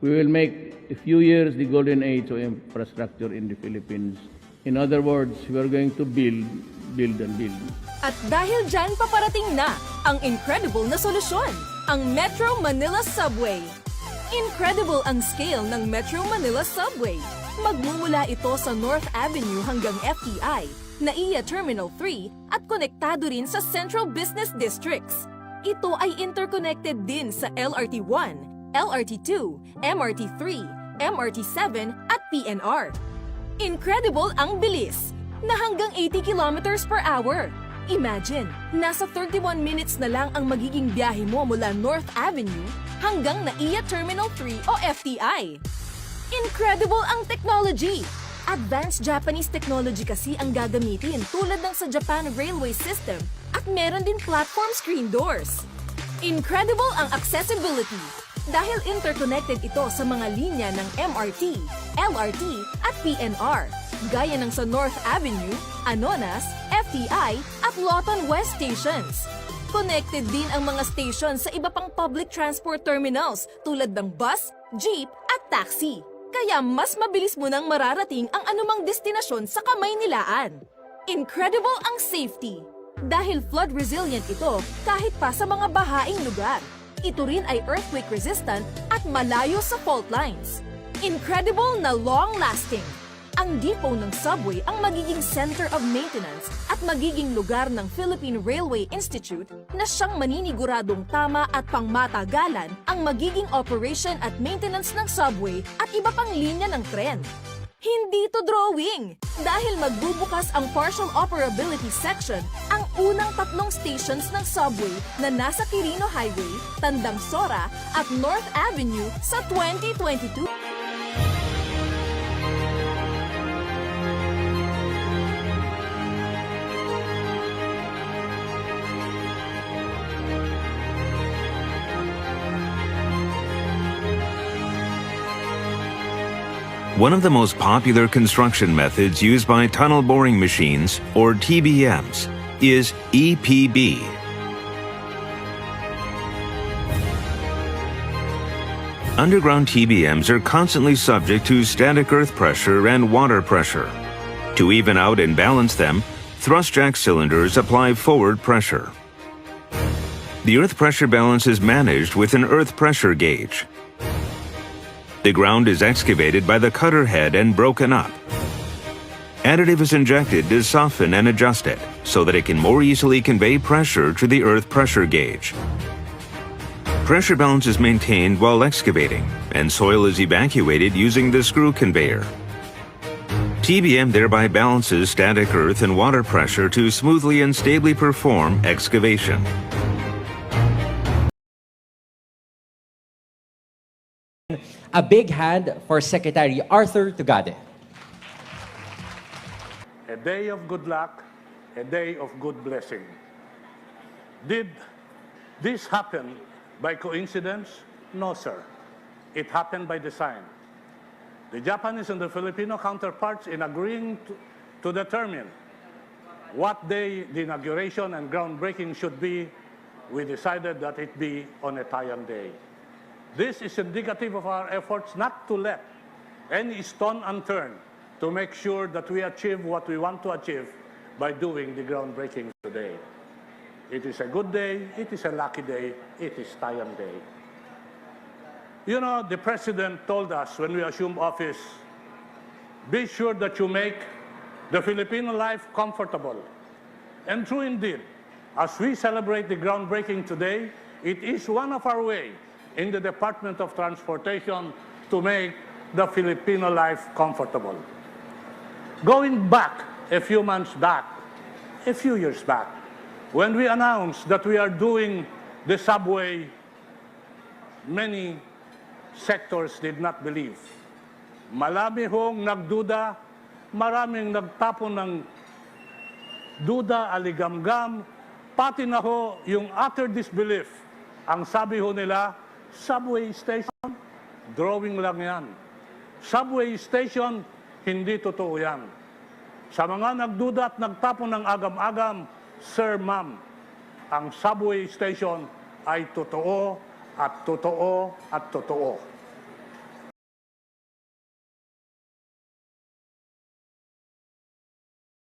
We will make a few years the golden age of infrastructure in the Philippines. In other words, we are going to build, and build. At dahil dyan paparating na ang incredible na solusyon, ang Metro Manila Subway. Incredible ang scale ng Metro Manila Subway. Magmumula ito sa North Avenue hanggang FTI, NAIA Terminal 3 at konektado rin sa Central Business Districts. Ito ay interconnected din sa LRT1, LRT2, MRT3, MRT7 at PNR. Incredible ang bilis na hanggang 80 kilometers per hour. Imagine, nasa 31 minutes na lang ang magiging biyahe mo mula North Avenue hanggang NAIA Terminal 3 o FTI. Incredible ang technology! Advanced Japanese technology kasi ang gagamitin tulad ng sa Japan Railway System at meron din platform screen doors. Incredible ang accessibility dahil interconnected ito sa mga linya ng MRT, LRT at PNR gaya ng sa North Avenue, Anonas, FTI at Lawton West stations. Connected din ang mga stations sa iba pang public transport terminals tulad ng bus, jeep at taxi. Kaya mas mabilis mo nang mararating ang anumang destinasyon sa Kamaynilaan. Incredible ang safety dahil flood resilient ito kahit pa sa mga bahaing lugar. Ito rin ay earthquake resistant at malayo sa fault lines. Incredible na long-lasting. Ang depot ng subway ang magiging center of maintenance at magiging lugar ng Philippine Railway Institute na siyang maniniguradong tama at pangmatagalan ang magiging operation at maintenance ng subway at iba pang linya ng tren. Hindi to drawing! Dahil magbubukas ang partial operability section ang unang 3 stations ng subway na nasa Quirino Highway, Tandang Sora at North Avenue sa 2022. One of the most popular construction methods used by tunnel boring machines, or TBMs, is EPB. Underground TBMs are constantly subject to static earth pressure and water pressure. To even out and balance them, thrust jack cylinders apply forward pressure. The earth pressure balance is managed with an earth pressure gauge. The ground is excavated by the cutter head and broken up. Additive is injected to soften and adjust it so that it can more easily convey pressure to the earth pressure gauge. Pressure balance is maintained while excavating, and soil is evacuated using the screw conveyor. TBM thereby balances static earth and water pressure to smoothly and stably perform excavation. A big hand for Secretary Arthur Tugade. A day of good luck, a day of good blessing. Did this happen by coincidence? No, sir. It happened by design. The Japanese and the Filipino counterparts, in agreeing to determine what day the inauguration and groundbreaking should be, we decided that it be on a Tayan day. This is indicative of our efforts not to let any stone unturned to make sure that we achieve what we want to achieve by doing the groundbreaking today. It is a good day, it is a lucky day, it is Tayan Day. You know, the President told us when we assumed office, be sure that you make the Filipino life comfortable. And true indeed, as we celebrate the groundbreaking today, it is one of our ways in the Department of Transportation to make the Filipino life comfortable. Going back a few months back, a few years back, when we announced that we are doing the subway, many sectors did not believe. Marami hong nagduda, maraming nagtapon ng duda, aligamgam, pati na ho yung utter disbelief. Ang sabi ho nila, subway station, drawing lang yan. Subway station, hindi totoo yan. Sa mga nagduda at nagtapon ng agam-agam, sir, ma'am, ang subway station ay totoo at totoo at totoo.